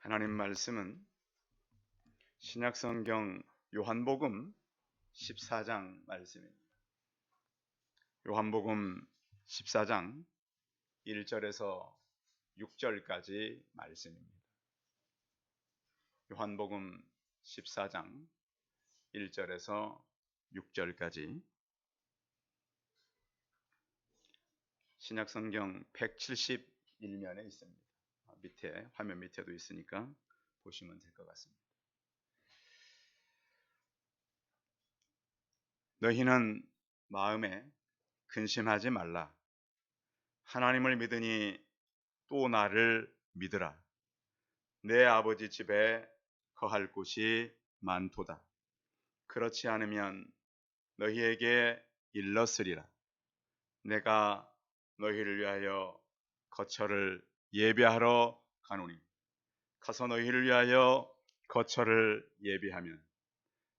하나님 말씀은 신약성경 요한복음 14장 말씀입니다. 요한복음 14장 1절에서 6절까지 말씀입니다. 요한복음 14장 1절에서 6절까지 신약성경 171면에 있습니다. 밑에 화면 밑에도 있으니까 보시면 될 것 같습니다. 너희는 마음에 근심하지 말라. 하나님을 믿으니 또 나를 믿으라. 내 아버지 집에 거할 곳이 많도다. 그렇지 않으면 너희에게 일렀으리라. 내가 너희를 위하여 거처를 예비하러 가노니 가서 너희를 위하여 거처를 예비하면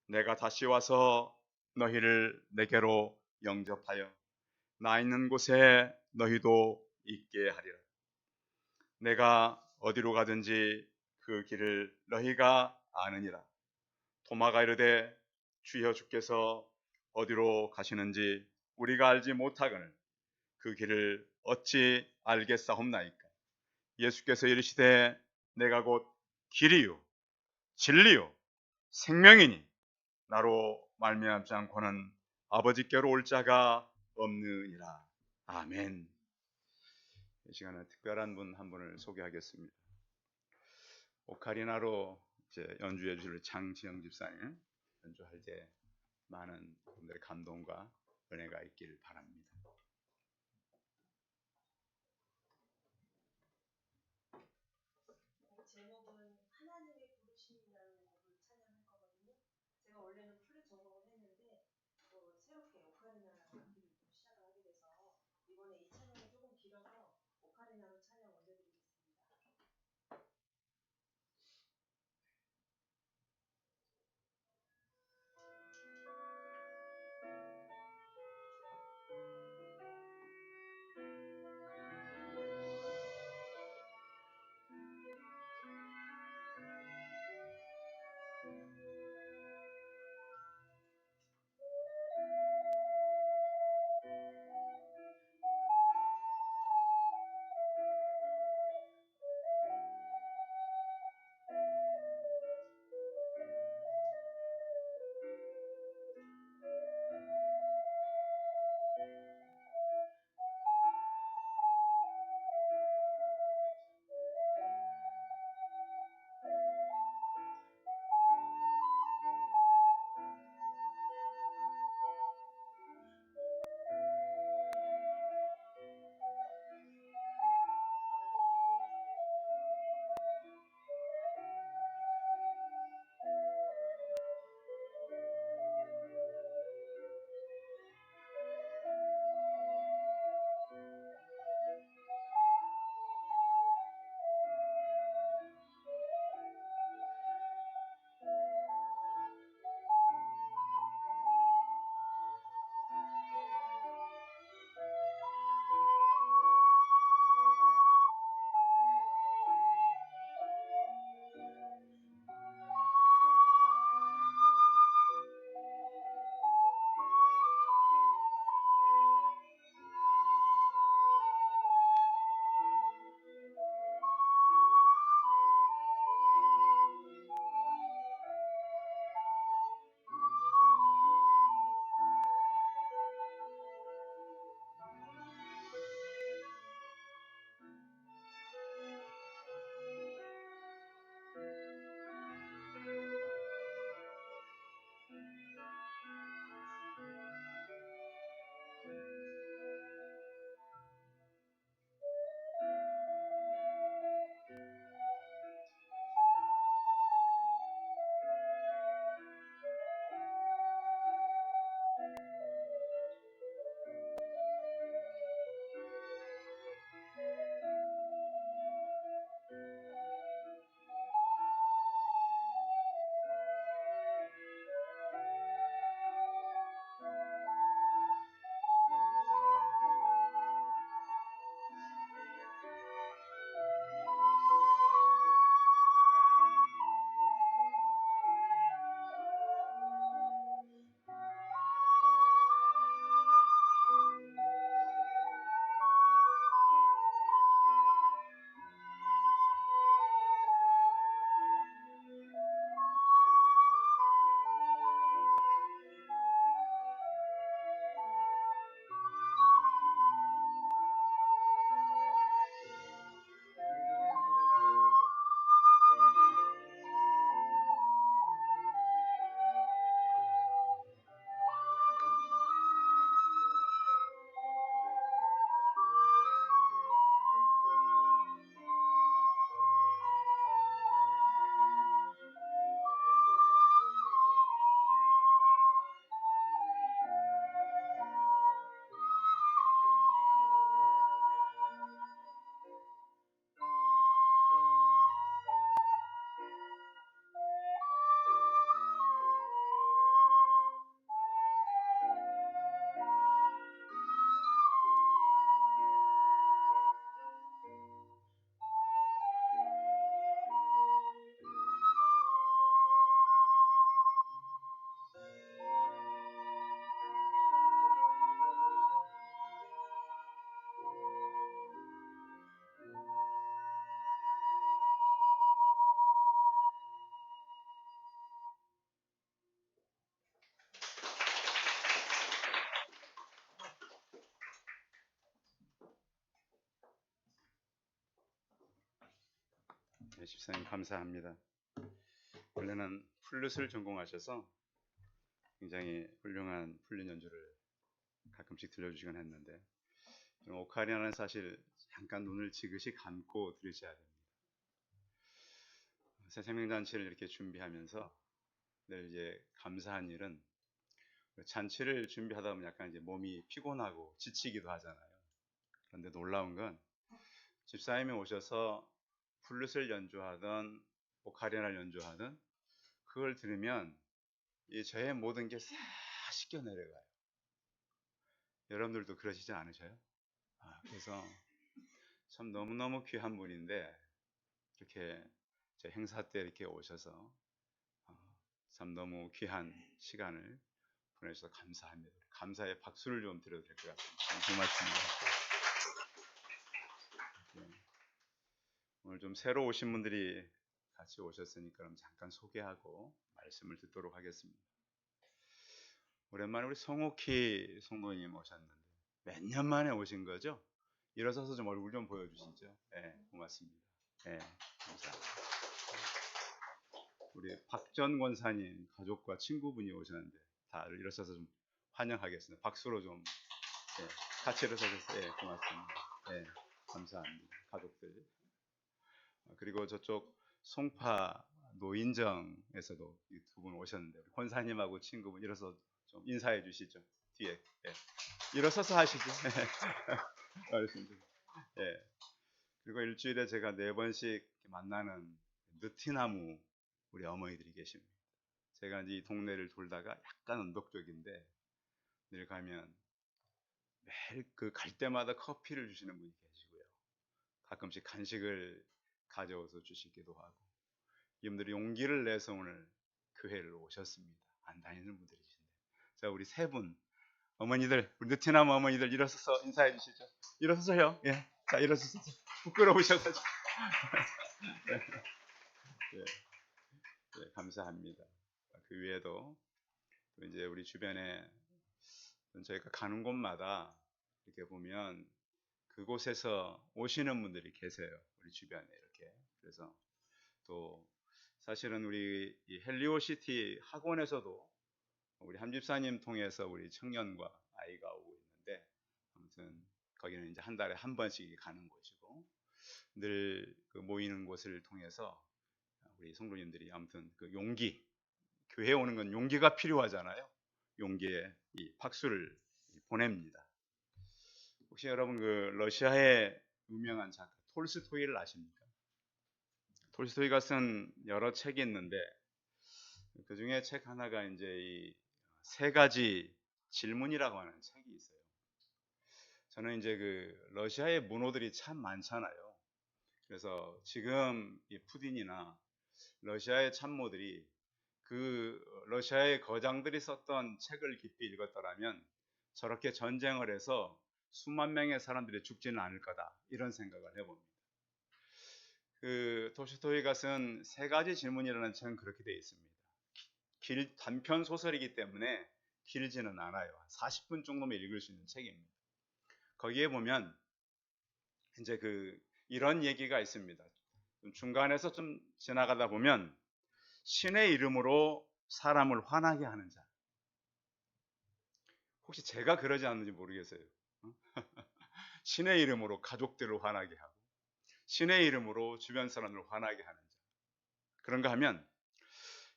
내가 다시 와서 너희를 내게로 영접하여 나 있는 곳에 너희도 있게 하리라. 내가 어디로 가든지 그 길을 너희가 아느니라. 도마가 이르되 주여 주께서 어디로 가시는지 우리가 알지 못하거늘 그 길을 어찌 알겠사옵나이까. 예수께서 이르시되 내가 곧 길이요 진리요 생명이니 나로 말미암지 않고는 아버지께로 올 자가 없느니라. 아멘. 이 시간에 특별한 분 한 분을 소개하겠습니다. 오카리나로 이제 연주해 주실 장지영 집사님, 연주할 때 많은 분들의 감동과 은혜가 있길 바랍니다. 제목은 하나님의 부르심이라는 곡을 찬양할 거거든요. 제가 원래는 플룻 전공을 했는데 새롭게 오카리나라는 악기를 좀 시작을 하게 돼서 이번에 이 찬양이 조금 길어서 오카리나로 찬양 올려드리겠습니다. 집사님 감사합니다. 원래는 플룻을 전공하셔서 굉장히 훌륭한 플룻 연주를 가끔씩 들려주시곤 했는데 오카리나는 사실 잠깐 눈을 지그시 감고 들으셔야 됩니다. 새생명잔치를 이렇게 준비하면서 늘 이제 감사한 일은 잔치를 준비하다 보면 약간 이제 몸이 피곤하고 지치기도 하잖아요. 그런데 놀라운 건 집사님이 오셔서 플룻을 연주하던 오카리나를 연주하던 그걸 들으면 이 저의 모든 게 싹 씻겨 내려가요. 여러분들도 그러시지 않으셔요? 그래서 참 너무너무 귀한 분인데 이렇게 제 행사 때 이렇게 오셔서 참 너무 귀한 시간을 보내주셔서 감사합니다. 감사의 박수를 좀 드려도 될 것 같습니다. 고맙습니다. 오늘 좀 새로 오신 분들이 같이 오셨으니까 그럼 잠깐 소개하고 말씀을 듣도록 하겠습니다. 오랜만에 우리 성옥희 성도님 오셨는데 몇 년 만에 오신 거죠? 일어서서 좀 얼굴 좀 보여주시죠. 네, 고맙습니다. 네, 감사합니다. 우리 박전 권사님 가족과 친구분이 오셨는데 다 일어서서 좀 환영하겠습니다. 박수로 좀 같이 일어서서 고맙습니다. 네, 감사합니다. 가족들. 그리고 저쪽 송파 노인정에서도 두 분 오셨는데 우리 권사님하고 친구분 일어서 좀 인사해 주시죠. 뒤에 일어서서 하시죠. 알겠습니다. 그리고 일주일에 제가 4번씩 만나는 느티나무 우리 어머니들이 계십니다. 제가 이제 이 동네를 돌다가 약간 언덕쪽인데 늘 가면 매일 갈 때마다 커피를 주시는 분이 계시고요. 가끔씩 간식을 가져와서 주시기도 하고 이분들이 용기를 내서 오늘 교회를 오셨습니다. 안 다니는 분들이신데 자 우리 세 분 어머니들 우리 느티나무 어머니들 일어서서 인사해 주시죠. 일어서서요. 자 일어서서 부끄러우셔가지고 감사합니다. 그 외에도 이제 우리 주변에 저희가 가는 곳마다 이렇게 보면 그곳에서 오시는 분들이 계세요. 우리 주변에 이렇게. 그래서 또 사실은 우리 이 헬리오시티 학원에서도 우리 함집사님 통해서 우리 청년과 아이가 오고 있는데 아무튼 거기는 이제 한 달에 한 번씩 가는 곳이고 늘 그 모이는 곳을 통해서 우리 성도님들이 아무튼 그 용기 교회에 오는 건 용기가 필요하잖아요. 용기에 이 박수를 보냅니다. 혹시 여러분 그 러시아의 유명한 작가 톨스토이를 아십니까? 톨스토이가 쓴 여러 책이 있는데 그 중에 책 하나가 이제 이 3가지 질문이라고 하는 책이 있어요. 저는 이제 그 러시아의 문호들이 참 많잖아요. 그래서 지금 이 푸틴이나 러시아의 참모들이 그 러시아의 거장들이 썼던 책을 깊이 읽었더라면 저렇게 전쟁을 해서 수만 명의 사람들이 죽지는 않을 거다 이런 생각을 해봅니다. 그 톨스토이가 쓴 3가지 질문이라는 책은 그렇게 되어 있습니다. 단편 소설이기 때문에 길지는 않아요. 40분 정도면 읽을 수 있는 책입니다. 거기에 보면 이제 이런 얘기가 있습니다. 중간에서 좀 지나가다 보면 신의 이름으로 사람을 화나게 하는 자. 혹시 제가 그러지 않는지 모르겠어요. 신의 이름으로 가족들을 화나게 하고 신의 이름으로 주변 사람을 화나게 하는 자. 그런가 하면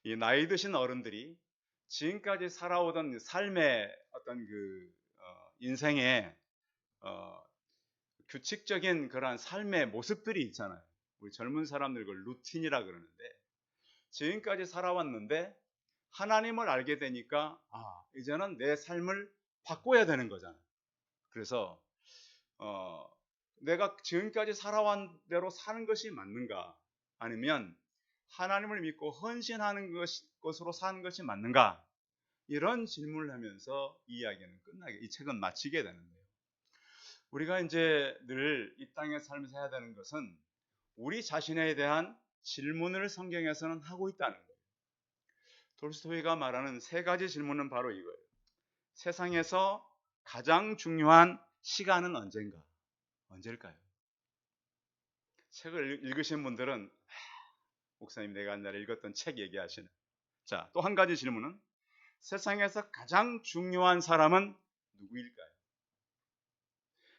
이 나이 드신 어른들이 지금까지 살아오던 삶의 어떤 인생의 규칙적인 그러한 삶의 모습들이 있잖아요. 우리 젊은 사람들 그걸 루틴이라 그러는데 지금까지 살아왔는데 하나님을 알게 되니까 이제는 내 삶을 바꿔야 되는 거잖아요. 그래서 내가 지금까지 살아온 대로 사는 것이 맞는가 아니면 하나님을 믿고 헌신하는 것으로 사는 것이 맞는가 이런 질문을 하면서 이 이야기는 이 책은 마치게 되는데요. 우리가 이제 늘 이 땅의 삶에서 해야 되는 것은 우리 자신에 대한 질문을 성경에서는 하고 있다는 거예요. 톨스토이가 말하는 3가지 질문은 바로 이거예요. 세상에서 가장 중요한 시간은 언제일까요? 책을 읽으신 분들은 목사님 내가 옛날에 읽었던 책 얘기하시는. 자, 또 한 가지 질문은 세상에서 가장 중요한 사람은 누구일까요?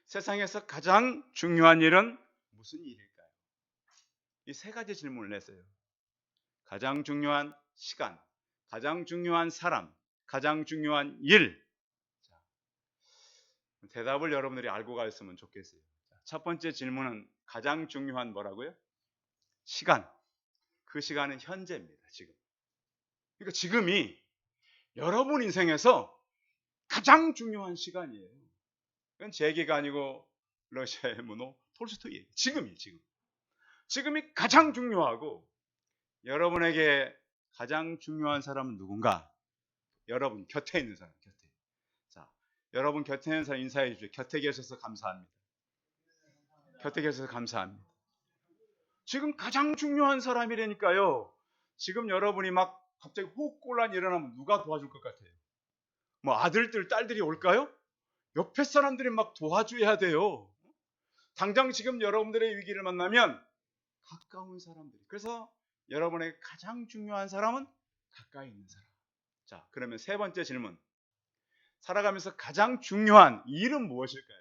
세상에서 가장 중요한 일은 무슨 일일까요? 이 세 가지 질문을 냈어요. 가장 중요한 시간, 가장 중요한 사람, 가장 중요한 일. 자, 대답을 여러분들이 알고 가셨으면 좋겠어요. 첫 번째 질문은 가장 중요한 뭐라고요? 시간. 그 시간은 현재입니다. 지금. 그러니까 지금이 여러분 인생에서 가장 중요한 시간이에요. 이건 제 얘기가 아니고 러시아의 문호 톨스토이 얘기. 지금이 지금. 지금이 가장 중요하고 여러분에게 가장 중요한 사람은 누군가? 여러분 곁에 있는 사람. 곁에. 자, 여러분 곁에 있는 사람 인사해 주십시오. 곁에 계셔서 감사합니다. 곁에 계셔서 감사합니다. 지금 가장 중요한 사람이라니까요. 지금 여러분이 막 갑자기 호흡곤란이 일어나면 누가 도와줄 것 같아요? 뭐 아들들, 딸들이 올까요? 옆에 사람들이 막 도와줘야 돼요. 당장 지금 여러분들의 위기를 만나면 가까운 사람들이. 그래서 여러분에게 가장 중요한 사람은 가까이 있는 사람. 자, 그러면 세 번째 질문. 살아가면서 가장 중요한 일은 무엇일까요?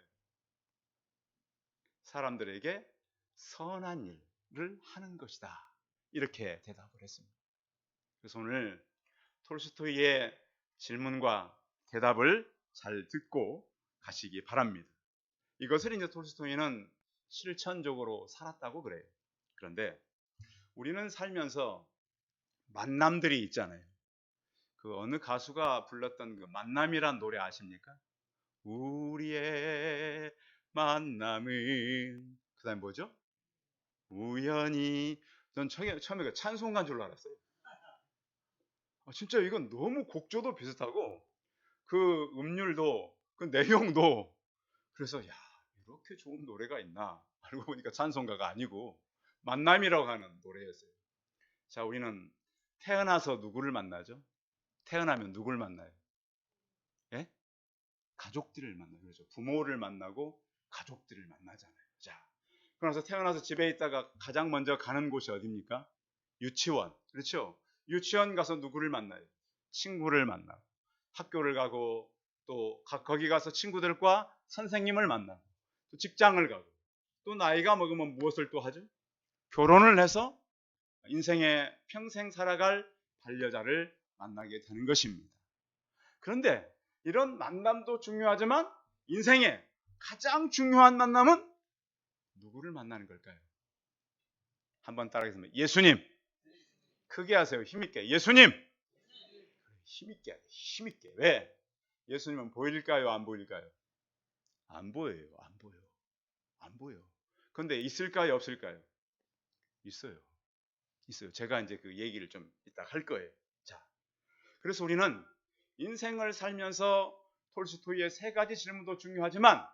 사람들에게 선한 일을 하는 것이다. 이렇게 대답을 했습니다. 그래서 오늘 톨스토이의 질문과 대답을 잘 듣고 가시기 바랍니다. 이것을 이제 톨스토이는 실천적으로 살았다고 그래요. 그런데 우리는 살면서 만남들이 있잖아요. 그 어느 가수가 불렀던 그 만남이란 노래 아십니까? 우리의 만남은 그 다음에 뭐죠? 우연히. 전 처음에 그 찬송가인 줄 알았어요. 진짜 이건 너무 곡조도 비슷하고 그 음률도 그 내용도. 그래서 야, 이렇게 좋은 노래가 있나 알고 보니까 찬송가가 아니고 만남이라고 하는 노래였어요. 자, 우리는 태어나서 누구를 만나죠? 태어나면 누구를 만나요? 예? 가족들을 만나요. 그렇죠. 부모를 만나고 가족들을 만나잖아요. 자, 그래서 태어나서 집에 있다가 가장 먼저 가는 곳이 어디입니까? 유치원. 그렇죠. 유치원 가서 누구를 만나요? 친구를 만나고, 학교를 가고, 또 거기 가서 친구들과 선생님을 만나고, 또 직장을 가고, 또 나이가 먹으면 무엇을 또 하죠? 결혼을 해서 인생의 평생 살아갈 반려자를 만나게 되는 것입니다. 그런데 이런 만남도 중요하지만 인생의 가장 중요한 만남은 누구를 만나는 걸까요? 한번 따라하겠습니다. 예수님. 크게 하세요. 힘있게. 예수님. 힘있게 하세요. 힘있게. 왜? 예수님은 보일까요? 안 보일까요? 안 보여요. 안 보여. 안 보여. 그런데 있을까요? 없을까요? 있어요. 있어요. 제가 이제 그 얘기를 좀 이따 할 거예요. 자, 그래서 우리는 인생을 살면서 톨스토이의 세 가지 질문도 중요하지만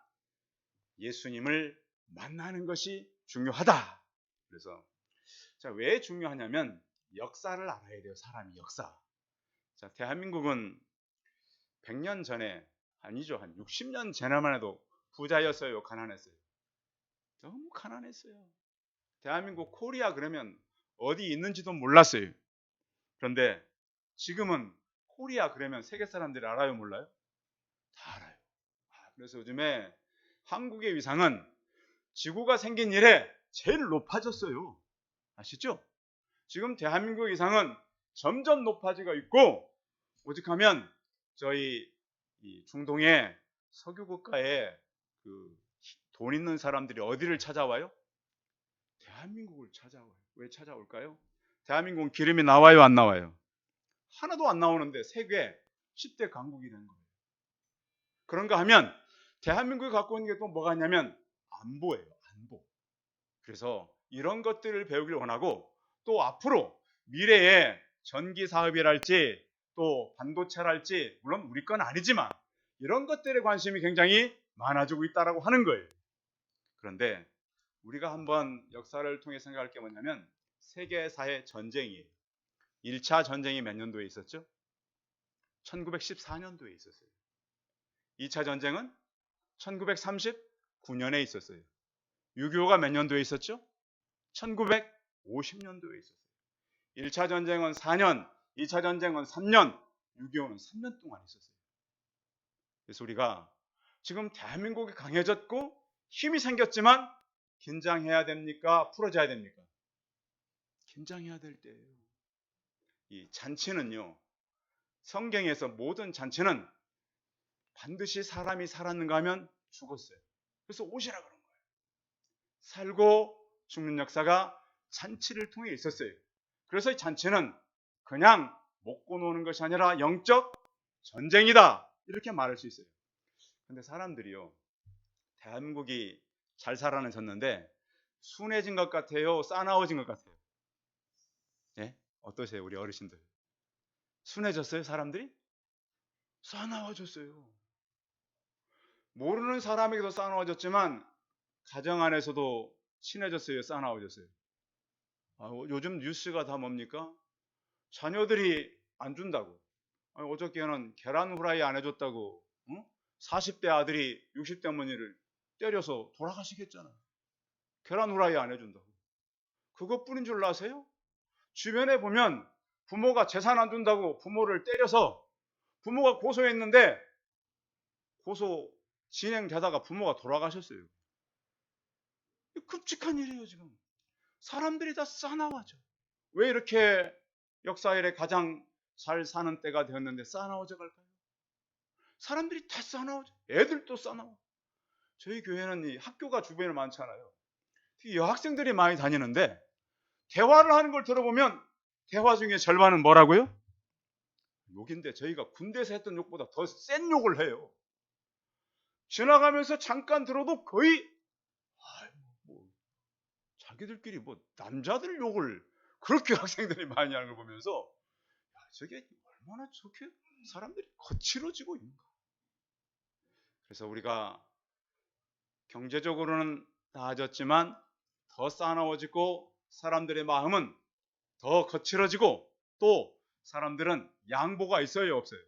예수님을 만나는 것이 중요하다. 그래서 자, 왜 중요하냐면 역사를 알아야 돼요. 사람이 역사. 자, 대한민국은 100년 전에 아니죠. 한 60년 전에만 해도 부자였어요. 가난했어요. 너무 가난했어요. 대한민국 코리아 그러면 어디 있는지도 몰랐어요. 그런데 지금은 코리아 그러면 세계 사람들이 알아요? 몰라요? 다 알아요. 그래서 요즘에 한국의 위상은 지구가 생긴 이래 제일 높아졌어요. 아시죠? 지금 대한민국 위상은 점점 높아지고 있고, 오직하면 저희 이 중동의 석유 국가에 그 돈 있는 사람들이 어디를 찾아와요? 대한민국을 찾아와요. 왜 찾아올까요? 대한민국은 기름이 나와요, 안 나와요? 하나도 안 나오는데 세계 10대 강국이 된 거예요. 그런가 하면 대한민국이 갖고 있는 게 또 뭐가 있냐면 안보예요. 안보. 그래서 이런 것들을 배우길 원하고, 또 앞으로 미래에 전기 사업이랄지 또 반도체랄지, 물론 우리 건 아니지만 이런 것들에 관심이 굉장히 많아지고 있다라고 하는 거예요. 그런데 우리가 한번 역사를 통해 생각할 게 뭐냐면 세계사의 전쟁이에요. 1차 전쟁이 몇 년도에 있었죠? 1914년도에 있었어요. 2차 전쟁은 1939년에 있었어요. 6.25가 몇 년도에 있었죠? 1950년도에 있었어요. 1차 전쟁은 4년, 2차 전쟁은 3년, 6.25는 3년 동안 있었어요. 그래서 우리가 지금 대한민국이 강해졌고 힘이 생겼지만 긴장해야 됩니까? 풀어져야 됩니까? 긴장해야 될 때예요. 이 잔치는요, 성경에서 모든 잔치는 반드시 사람이 살았는가 하면 죽었어요. 그래서 오시라 그런 거예요. 살고 죽는 역사가 잔치를 통해 있었어요. 그래서 이 잔치는 그냥 먹고 노는 것이 아니라 영적 전쟁이다, 이렇게 말할 수 있어요. 근데 사람들이요, 대한민국이 잘 살아나셨는데 순해진 것 같아요? 싸나워진 것 같아요? 예? 어떠세요, 우리 어르신들? 순해졌어요, 사람들이? 싸나워졌어요. 모르는 사람에게도 싸나워졌지만 가정 안에서도 친해졌어요, 싸나워졌어요? 요즘 뉴스가 다 뭡니까? 자녀들이 안 준다고. 어저께는 계란 후라이 안 해줬다고 40대 아들이 60대 어머니를 때려서 돌아가시겠잖아요. 계란 후라이 안 해준다고. 그것뿐인 줄 아세요? 주변에 보면 부모가 재산 안 준다고 부모를 때려서 부모가 고소했는데 고소 진행되다가 부모가 돌아가셨어요. 끔찍한 일이에요. 지금 사람들이 다 싸나워져. 왜 이렇게 역사 이래 가장 잘 사는 때가 되었는데 싸나워져 갈까요? 사람들이 다 싸나워져. 애들도 싸나워. 저희 교회는 이 학교가 주변에 많잖아요. 특히 여학생들이 많이 다니는데 대화를 하는 걸 들어보면 대화 중에 절반은 뭐라고요? 욕인데 저희가 군대에서 했던 욕보다 더 센 욕을 해요. 지나가면서 잠깐 들어도 거의 자기들끼리 남자들 욕을 그렇게 학생들이 많이 하는 걸 보면서 저게 얼마나 저렇게 사람들이 거칠어지고 있는가. 그래서 우리가 경제적으로는 나아졌지만 더 싸나워지고 사람들의 마음은 더 거칠어지고 또 사람들은 양보가 있어요, 없어요?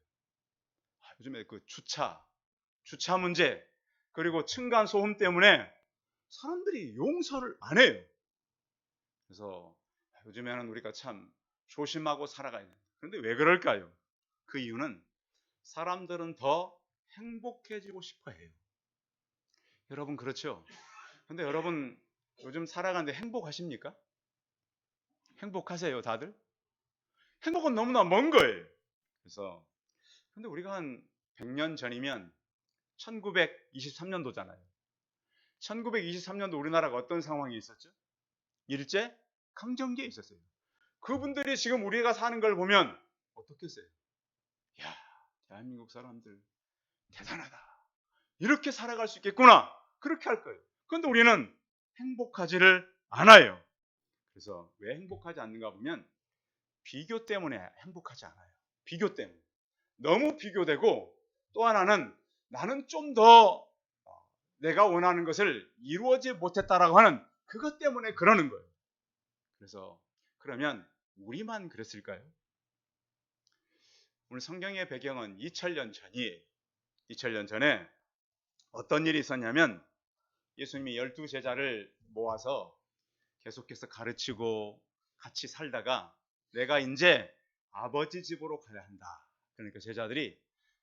요즘에 그 주차 문제 그리고 층간소음 때문에 사람들이 용서를 안 해요. 그래서 요즘에는 우리가 참 조심하고 살아가야 돼요. 그런데 왜 그럴까요? 그 이유는 사람들은 더 행복해지고 싶어 해요. 여러분 그렇죠? 근데 여러분 요즘 살아가는데 행복하십니까? 행복하세요, 다들? 행복은 너무나 먼 거예요. 그래서 근데 우리가 한 100년 전이면 1923년도잖아요. 1923년도 우리나라가 어떤 상황이 있었죠? 일제 강점기에 있었어요. 그분들이 지금 우리가 사는 걸 보면 어떻겠어요? 야, 대한민국 사람들 대단하다. 이렇게 살아갈 수 있겠구나. 그렇게 할 거예요. 그런데 우리는 행복하지를 않아요. 그래서 왜 행복하지 않는가 보면 비교 때문에 행복하지 않아요. 비교 때문에. 너무 비교되고 또 하나는 나는 좀 더 내가 원하는 것을 이루어지 못했다라고 하는 그것 때문에 그러는 거예요. 그래서 그러면 우리만 그랬을까요? 오늘 성경의 배경은 2000년 전이에요. 2000년 전에 어떤 일이 있었냐면 예수님이 12제자를 모아서 계속해서 가르치고 같이 살다가 내가 이제 아버지 집으로 가야 한다. 그러니까 제자들이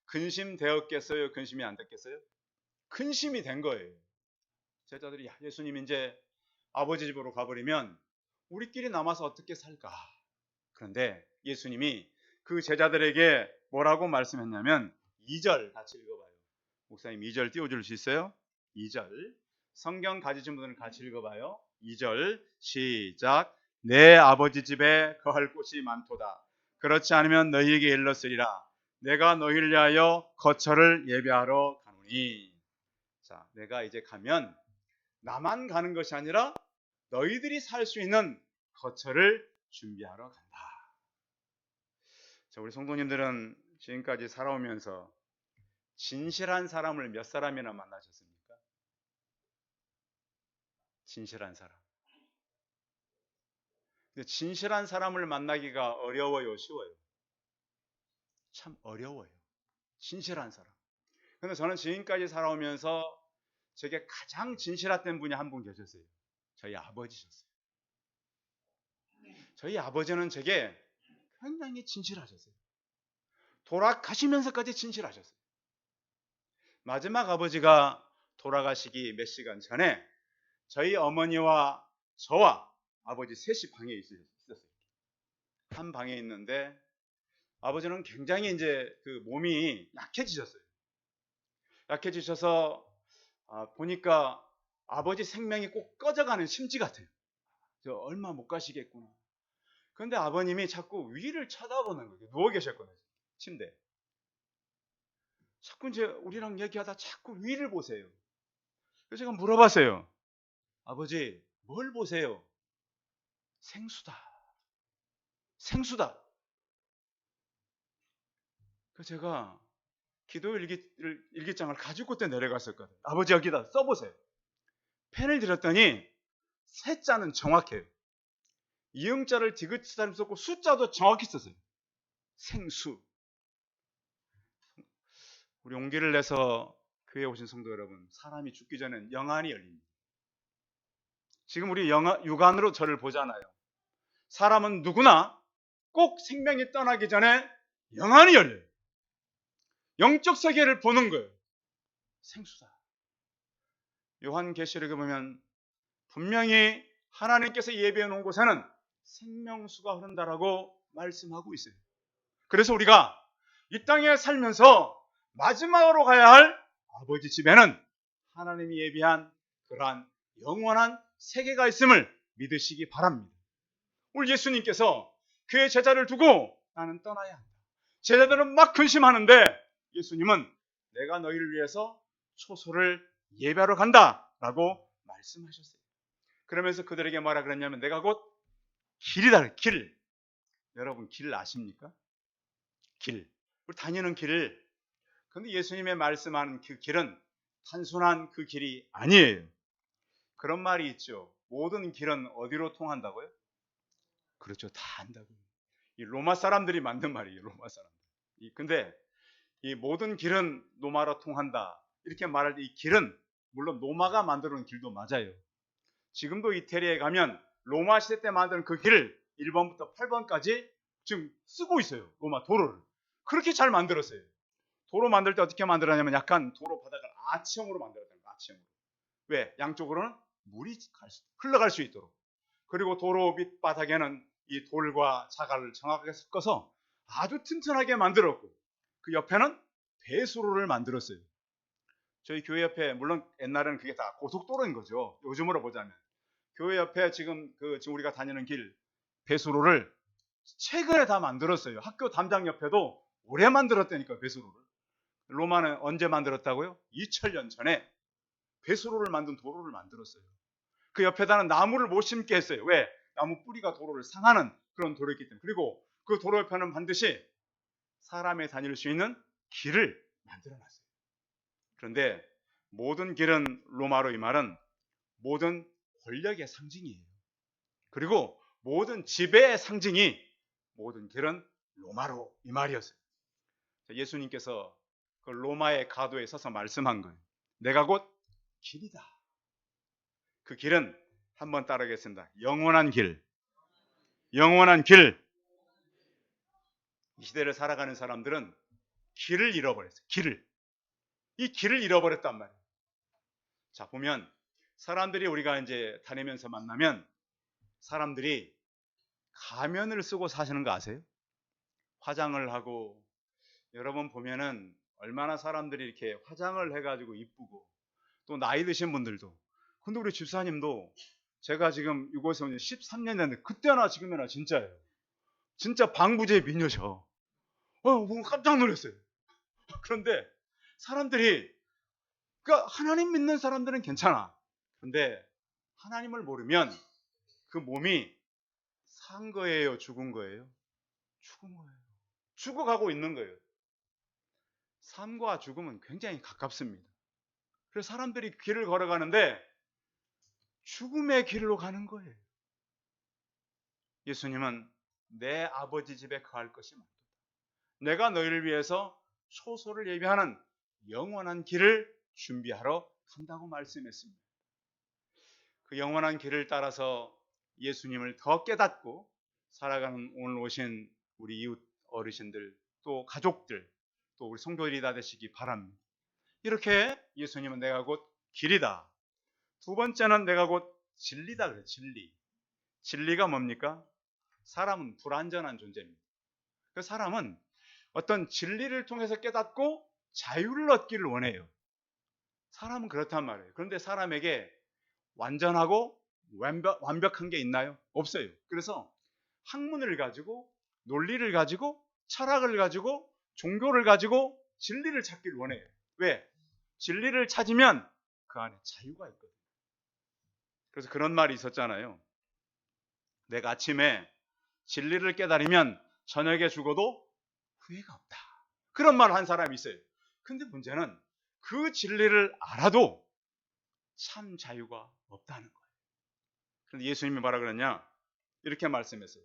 근심되었겠어요? 근심이 안 됐겠어요? 근심이 된 거예요. 제자들이 예수님 이제 아버지 집으로 가버리면 우리끼리 남아서 어떻게 살까? 그런데 예수님이 그 제자들에게 뭐라고 말씀했냐면 2절 같이 읽어봐요. 목사님 2절 띄워줄 수 있어요? 2절 성경 가지신 분들은 같이 읽어봐요. 2절 시작. 내 아버지 집에 거할 곳이 많도다. 그렇지 않으면 너희에게 일렀으리라. 내가 너희를 위하여 거처를 예비하러 가노니. 자, 내가 이제 가면 나만 가는 것이 아니라 너희들이 살 수 있는 거처를 준비하러 간다. 자, 우리 성도님들은 지금까지 살아오면서 진실한 사람을 몇 사람이나 만나셨습니까? 진실한 사람. 근데 진실한 사람을 만나기가 어려워요, 쉬워요? 참 어려워요. 진실한 사람. 근데 저는 지금까지 살아오면서 제게 가장 진실했던 분이 한 분 계셨어요. 저희 아버지셨어요. 저희 아버지는 제게 굉장히 진실하셨어요. 돌아가시면서까지 진실하셨어요. 마지막 아버지가 돌아가시기 몇 시간 전에 저희 어머니와 저와 아버지 셋이 방에 있었어요. 한 방에 있는데 아버지는 굉장히 이제 그 몸이 약해지셨어요. 약해지셔서 보니까 아버지 생명이 꼭 꺼져가는 심지 같아요. 저 얼마 못 가시겠구나. 그런데 아버님이 자꾸 위를 쳐다보는 거예요. 누워 계셨거든요. 침대에. 자꾸 이제 우리랑 얘기하다 자꾸 위를 보세요. 그래서 제가 물어봤어요. 아버지, 뭘 보세요? 생수다. 생수다. 그래서 제가 기도 일기장을 가지고 그때 내려갔었거든요. 아버지 여기다 써보세요. 펜을 들었더니 세 자는 정확해요. 이음자를 디귿자를 썼고 숫자도 정확히 썼어요. 생수. 우리 용기를 내서 교회에 오신 성도 여러분, 사람이 죽기 전엔 영안이 열립니다. 지금 우리 육안으로 저를 보잖아요. 사람은 누구나 꼭 생명이 떠나기 전에 영안이 열려요. 영적 세계를 보는 거예요. 생수다. 요한계시록에 보면 분명히 하나님께서 예비해 놓은 곳에는 생명수가 흐른다라고 말씀하고 있어요. 그래서 우리가 이 땅에 살면서 마지막으로 가야 할 아버지 집에는 하나님이 예비한 그러한 영원한 세계가 있음을 믿으시기 바랍니다. 오늘 예수님께서 그의 제자를 두고 나는 떠나야 한다. 제자들은 막 근심하는데 예수님은 내가 너희를 위해서 초소를 예배하러 간다라고 말씀하셨어요. 그러면서 그들에게 뭐라 그랬냐면 내가 곧 길이다. 길. 여러분 길 아십니까? 길. 우리 다니는 길을. 그런데 예수님의 말씀하는 그 길은 단순한 그 길이 아니에요. 그런 말이 있죠. 모든 길은 어디로 통한다고요? 그렇죠. 다 안다고요. 이 로마 사람들이 만든 말이에요. 로마 사람들. 근데 이 모든 길은 로마로 통한다. 이렇게 말할 때 이 길은 물론 로마가 만들어 놓은 길도 맞아요. 지금도 이태리에 가면 로마 시대 때 만든 그 길을 1번부터 8번까지 지금 쓰고 있어요. 로마 도로를. 그렇게 잘 만들었어요. 도로 만들 때 어떻게 만들었냐면 약간 도로 바닥을 아치형으로 만들었다는 거예요. 아치형으로. 왜? 양쪽으로는 물이 흘러갈 수 있도록. 그리고 도로 밑바닥에는 이 돌과 자갈을 정확하게 섞어서 아주 튼튼하게 만들었고 그 옆에는 배수로를 만들었어요. 저희 교회 옆에 물론 옛날에는 그게 다 고속도로인 거죠. 요즘으로 보자면 교회 옆에 지금 우리가 다니는 길 배수로를 최근에 다 만들었어요. 학교 담장 옆에도 오래 만들었다니까 배수로를. 로마는 언제 만들었다고요? 2000년 전에 배수로를 만든 도로를 만들었어요. 그 옆에다는 나무를 못 심게 했어요. 왜? 나무 뿌리가 도로를 상하는 그런 도로였기 때문에. 그리고 그 도로 옆에는 반드시 사람이 다닐 수 있는 길을 만들어놨어요. 그런데 모든 길은 로마로 이 말은 모든 권력의 상징이에요. 그리고 모든 지배의 상징이 모든 길은 로마로 이 말이었어요. 예수님께서 그 로마의 가도에 서서 말씀한 거예요. 내가 곧 길이다. 그 길은 한번 따르겠습니다. 영원한 길. 영원한 길. 이 시대를 살아가는 사람들은 길을 잃어버렸어요. 길을. 이 길을 잃어버렸단 말이에요. 자, 보면 사람들이 우리가 이제 다니면서 만나면 사람들이 가면을 쓰고 사시는 거 아세요? 화장을 하고 여러분 보면은 얼마나 사람들이 이렇게 화장을 해가지고 이쁘고 또 나이 드신 분들도 근데 우리 집사님도 제가 지금 이곳에 온 지 13년 됐는데 그때나 지금이나 진짜예요. 진짜 방부제 미녀셔. 오늘 깜짝 놀랐어요. 그런데 사람들이 그러니까 하나님 믿는 사람들은 괜찮아. 그런데 하나님을 모르면 그 몸이 산 거예요, 죽은 거예요? 죽은 거예요. 죽어가고 있는 거예요. 삶과 죽음은 굉장히 가깝습니다. 그래서 사람들이 길을 걸어가는데 죽음의 길로 가는 거예요. 예수님은 내 아버지 집에 거할 것이 많다. 내가 너희를 위해서 초소를 예비하는 영원한 길을 준비하러 간다고 말씀했습니다. 그 영원한 길을 따라서 예수님을 더 깨닫고 살아가는 오늘 오신 우리 이웃 어르신들, 또 가족들, 또 우리 성도들이 다 되시기 바랍니다. 이렇게 예수님은 내가 곧 길이다. 두 번째는 내가 곧 진리다 그래요. 진리. 진리가 뭡니까? 사람은 불완전한 존재입니다. 그 사람은 어떤 진리를 통해서 깨닫고 자유를 얻기를 원해요. 사람은 그렇단 말이에요. 그런데 사람에게 완전하고 완벽한 게 있나요? 없어요. 그래서 학문을 가지고, 논리를 가지고, 철학을 가지고, 종교를 가지고 진리를 찾기를 원해요. 왜? 진리를 찾으면 그 안에 자유가 있거든요. 그래서 그런 말이 있었잖아요. 내가 아침에 진리를 깨달으면 저녁에 죽어도 후회가 없다. 그런 말을 한 사람이 있어요. 근데 문제는 그 진리를 알아도 참 자유가 없다는 거예요. 그런데 예수님이 뭐라 그러냐? 이렇게 말씀했어요.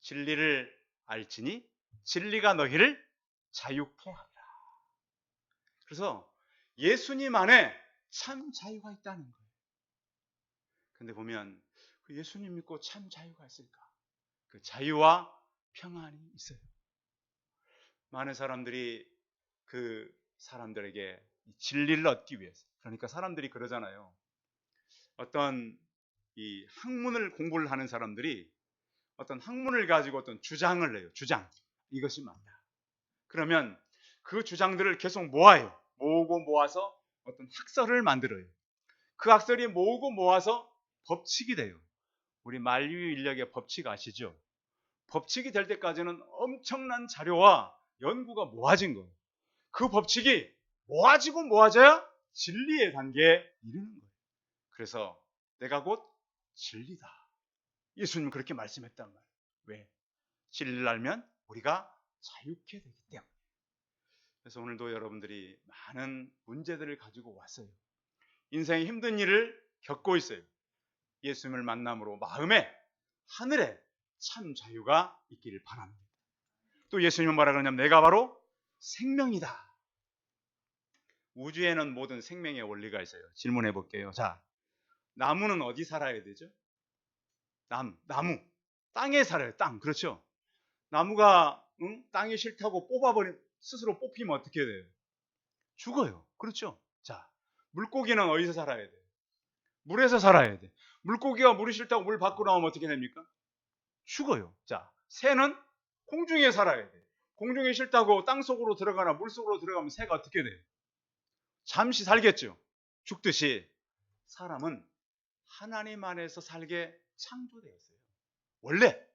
진리를 알지니 진리가 너희를 자유케 하리라. 그래서 예수님 안에 참 자유가 있다는 거예요. 근데 보면 그 예수님 믿고 참 자유가 있을까? 그 자유와 평안이 있어요. 많은 사람들이 그 사람들에게 진리를 얻기 위해서, 그러니까 사람들이 그러잖아요. 어떤 이 학문을 공부를 하는 사람들이 어떤 학문을 가지고 어떤 주장을 내요. 주장. 이것이 맞다. 그러면 그 주장들을 계속 모아요. 모으고 모아서 어떤 학설을 만들어요. 그 학설이 모으고 모아서 법칙이 돼요. 우리 만류 인력의 법칙 아시죠? 법칙이 될 때까지는 엄청난 자료와 연구가 모아진 거예요. 그 법칙이 모아지고 모아져야 진리의 단계에 이르는 거예요. 그래서 내가 곧 진리다. 예수님은 그렇게 말씀했단 말이에요. 왜? 진리를 알면 우리가 자유케 되기 때문에. 그래서 오늘도 여러분들이 많은 문제들을 가지고 왔어요. 인생의 힘든 일을 겪고 있어요. 예수님을 만남으로 마음에, 하늘에 참 자유가 있기를 바랍니다. 또 예수님은 뭐라 그러냐면 내가 바로 생명이다. 우주에는 모든 생명의 원리가 있어요. 질문해 볼게요. 자, 나무는 어디 살아야 되죠? 나무. 땅에 살아요. 땅. 그렇죠? 나무가 땅이 싫다고 스스로 뽑히면 어떻게 돼요? 죽어요. 그렇죠? 자, 물고기는 어디서 살아야 돼요? 물에서 살아야 돼. 물고기가 물이 싫다고 물 밖으로 나오면 어떻게 됩니까? 죽어요. 자, 새는 공중에 살아야 돼. 공중이 싫다고 땅 속으로 들어가나 물 속으로 들어가면 새가 어떻게 돼요? 잠시 살겠죠. 죽듯이 사람은 하나님 안에서 살게 창조되었어요. 원래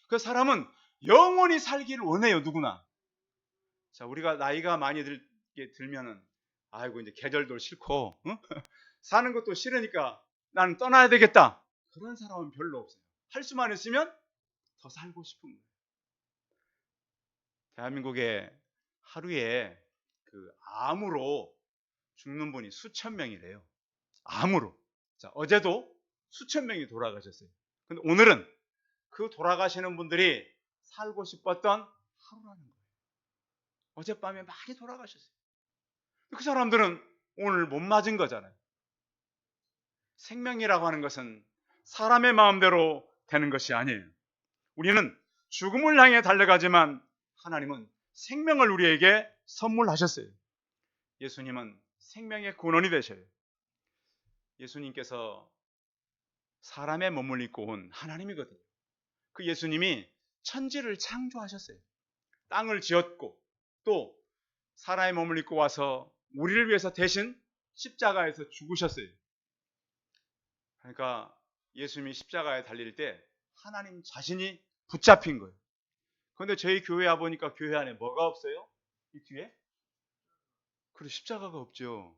그 사람은 영원히 살기를 원해요. 누구나. 자, 우리가 나이가 많이 들면은 아이고 이제 계절도 싫고 사는 것도 싫으니까 나는 떠나야 되겠다. 그런 사람은 별로 없어요. 할 수만 있으면 더 살고 싶은 거예요. 대한민국에 하루에 그 암으로 죽는 분이 수천 명이래요. 암으로. 자, 어제도 수천 명이 돌아가셨어요. 근데 오늘은 그 돌아가시는 분들이 살고 싶었던 하루라는 거예요. 어젯밤에 많이 돌아가셨어요. 그 사람들은 오늘 못 맞은 거잖아요. 생명이라고 하는 것은 사람의 마음대로 되는 것이 아니에요. 우리는 죽음을 향해 달려가지만 하나님은 생명을 우리에게 선물하셨어요. 예수님은 생명의 근원이 되셔요. 예수님께서 사람의 몸을 입고 온 하나님이거든요. 그 예수님이 천지를 창조하셨어요. 땅을 지었고 또 사람의 몸을 입고 와서 우리를 위해서 대신 십자가에서 죽으셨어요. 그러니까 예수님이 십자가에 달릴 때 하나님 자신이 붙잡힌 거예요. 그런데 저희 교회 와보니까 교회 안에 뭐가 없어요? 이 뒤에? 그리고 십자가가 없죠.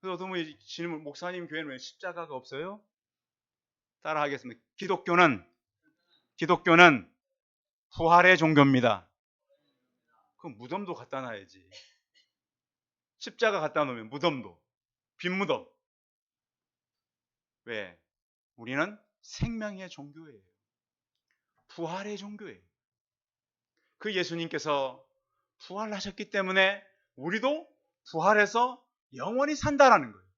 그래서 어떤 분이 질문, 목사님 교회는 왜 십자가가 없어요? 따라 하겠습니다. 기독교는 부활의 종교입니다. 그럼 무덤도 갖다 놔야지. 십자가 갖다 놓으면 무덤도, 빈 무덤. 왜? 우리는 생명의 종교예요. 부활의 종교예요. 그 예수님께서 부활하셨기 때문에 우리도 부활해서 영원히 산다라는 거예요.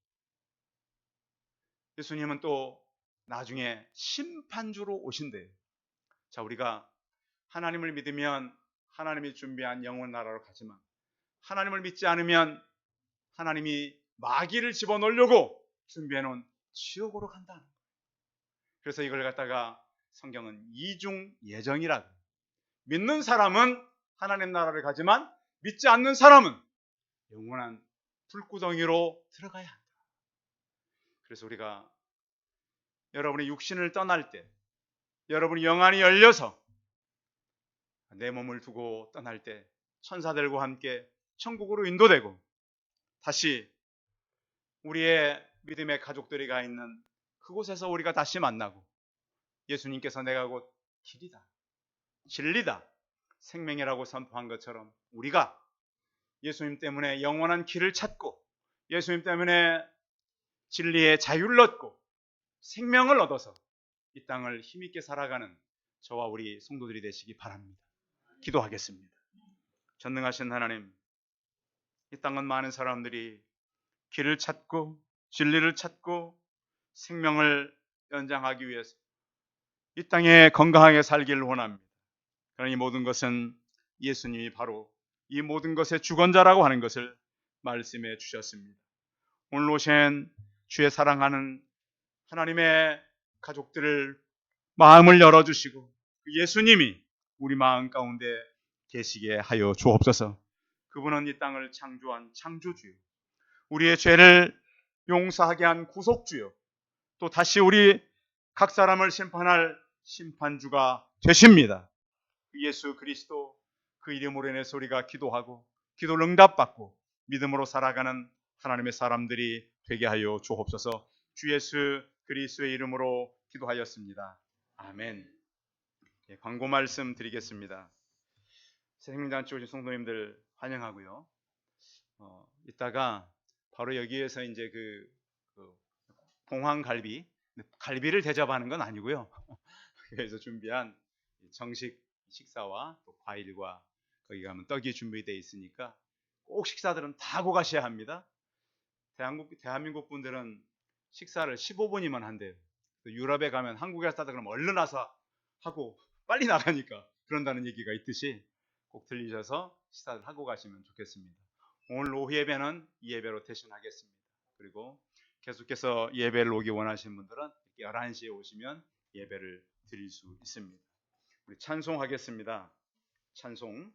예수님은 또 나중에 심판주로 오신대요. 자, 우리가 하나님을 믿으면 하나님이 준비한 영원 나라로 가지만 하나님을 믿지 않으면 하나님이 마귀를 집어넣으려고 준비해 놓은 지옥으로 간다는 거예요. 그래서 이걸 갖다가 성경은 이중 예정이라고, 믿는 사람은 하나님 나라를 가지만 믿지 않는 사람은 영원한 불구덩이로 들어가야 한다. 그래서 우리가 여러분이 육신을 떠날 때, 여러분이 영안이 열려서 내 몸을 두고 떠날 때 천사들과 함께 천국으로 인도되고 다시 우리의 믿음의 가족들이 가 있는 그곳에서 우리가 다시 만나고, 예수님께서 내가 곧 길이다, 진리다, 생명이라고 선포한 것처럼 우리가 예수님 때문에 영원한 길을 찾고 예수님 때문에 진리의 자유를 얻고 생명을 얻어서 이 땅을 힘있게 살아가는 저와 우리 성도들이 되시기 바랍니다. 기도하겠습니다. 전능하신 하나님, 이 땅은 많은 사람들이 길을 찾고 진리를 찾고 생명을 연장하기 위해서 이 땅에 건강하게 살기를 원합니다. 그러나 이 모든 것은 예수님이 바로 이 모든 것의 주권자라고 하는 것을 말씀해 주셨습니다. 오늘 오신 주의 사랑하는 하나님의 가족들을 마음을 열어주시고 예수님이 우리 마음 가운데 계시게 하여 주옵소서. 그분은 이 땅을 창조한 창조주요, 우리의 죄를 용서하게 한 구속주요, 또 다시 우리 각 사람을 심판할 심판주가 되십니다. 예수 그리스도, 그 이름으로 인해서 우리가 기도하고 기도를 응답받고 믿음으로 살아가는 하나님의 사람들이 되게 하여 주옵소서. 주 예수 그리스도의 이름으로 기도하였습니다. 아멘. 예, 광고 말씀 드리겠습니다. 생명잔치 오신 성도님들 환영하고요. 이따가 바로 여기에서 이제 그 봉황갈비, 갈비를 대접하는 건 아니고요. 그래서 준비한 정식 식사와 또 과일과 거기 가면 떡이 준비되어 있으니까 꼭 식사들은 다 하고 가셔야 합니다. 대한민국 분들은 식사를 15분이면 한대요. 유럽에 가면 한국에 왔다 그러면 얼른 와서 하고 빨리 나가니까 그런다는 얘기가 있듯이 꼭 들리셔서 식사를 하고 가시면 좋겠습니다. 오늘 오후 예배는 이 예배로 대신하겠습니다. 그리고 계속해서 예배를 오기 원하시는 분들은 11시에 오시면 예배를 드릴 수 있습니다. 우리 찬송하겠습니다. 찬송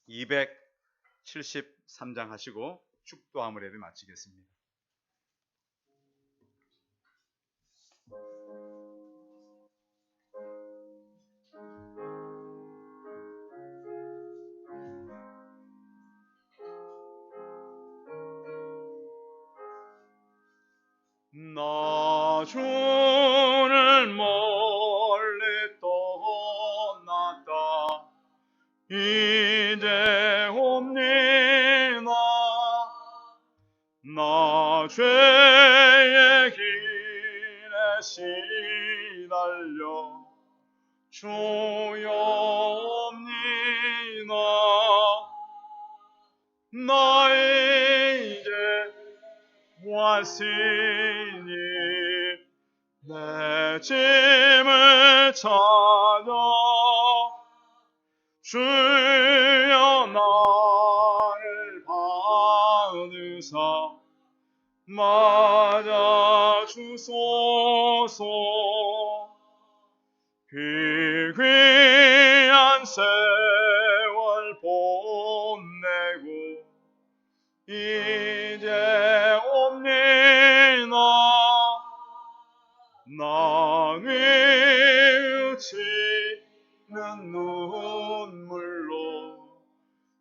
273장 하시고 축도함을 예배 마치겠습니다. 나 주를 멀리 떠났다 이제 옵니다. 나 죄의 길에 시달려 주여 옵니다. 나 이제 왔으니 내 짐을 찾아 주여 나를 받으사 맞아 주소서. 그 귀한 세월 보내고 이제 옵니다. 나 뉘우치는 눈물로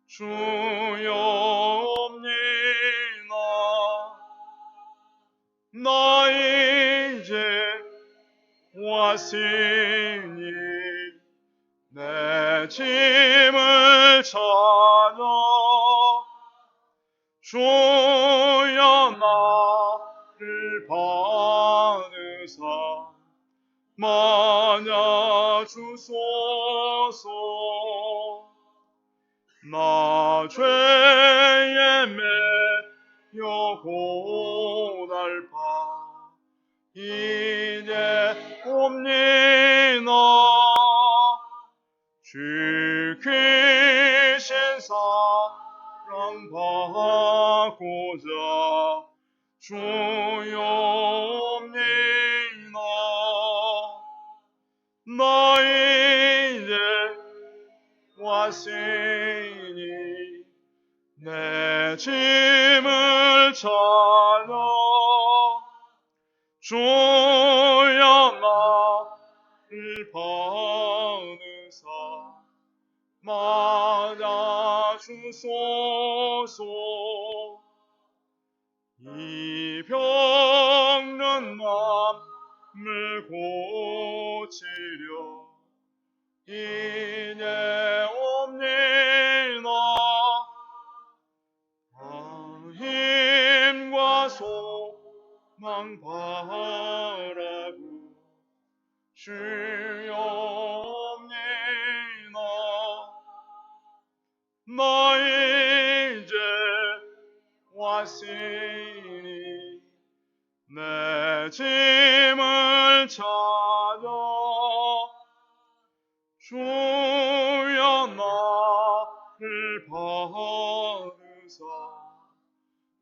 주여 옵니다. 나 이제 왔으니 내 짐을 찾아 주여 나를 받으사 맞아 주소서. 나 죄에 매여 고달파 이제 옵니다. 주옵니다. 나 이제 왔으니 내 짐을 찾아 주여 나를 받으사 맞아 주소서. 이 병든 맘을 고치려 이제 옵니다. 힘과 소망 바라고 주여 옵니다. 나 이제 왔으니 내 짐을 찾아 주여 나를 받으사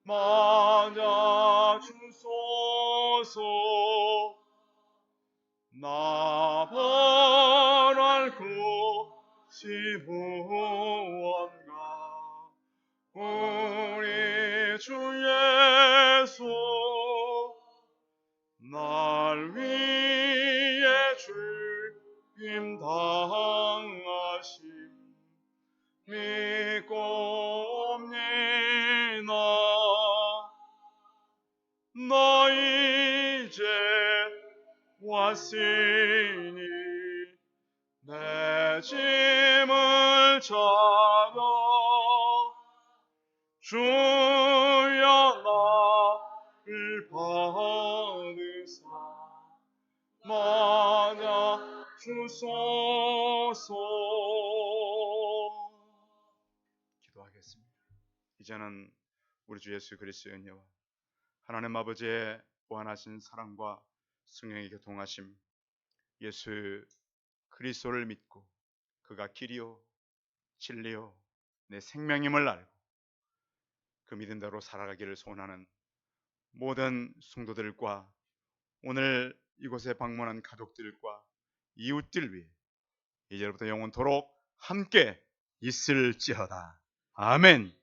맞아 주소서. 나 바랄 것이 무언가 우리 주 예수 날 위해 죽임 당하심 믿고 옵니다. 나 이제 왔으니 내 짐을 찾아 주여 나를 받으사 맞아 주소서. 기도하겠습니다. 이제는 우리 주 예수 그리스도의 은혜와 하나님 아버지의 무한하신 사랑과 성령의 교통하심, 예수 그리스도를 믿고 그가 길이요 진리요 내 생명임을 알고 그 믿음대로 살아가기를 소원하는 모든 성도들과 오늘 이곳에 방문한 가족들과 이웃들 위해 이제부터 영원토록 함께 있을지어다. 아멘.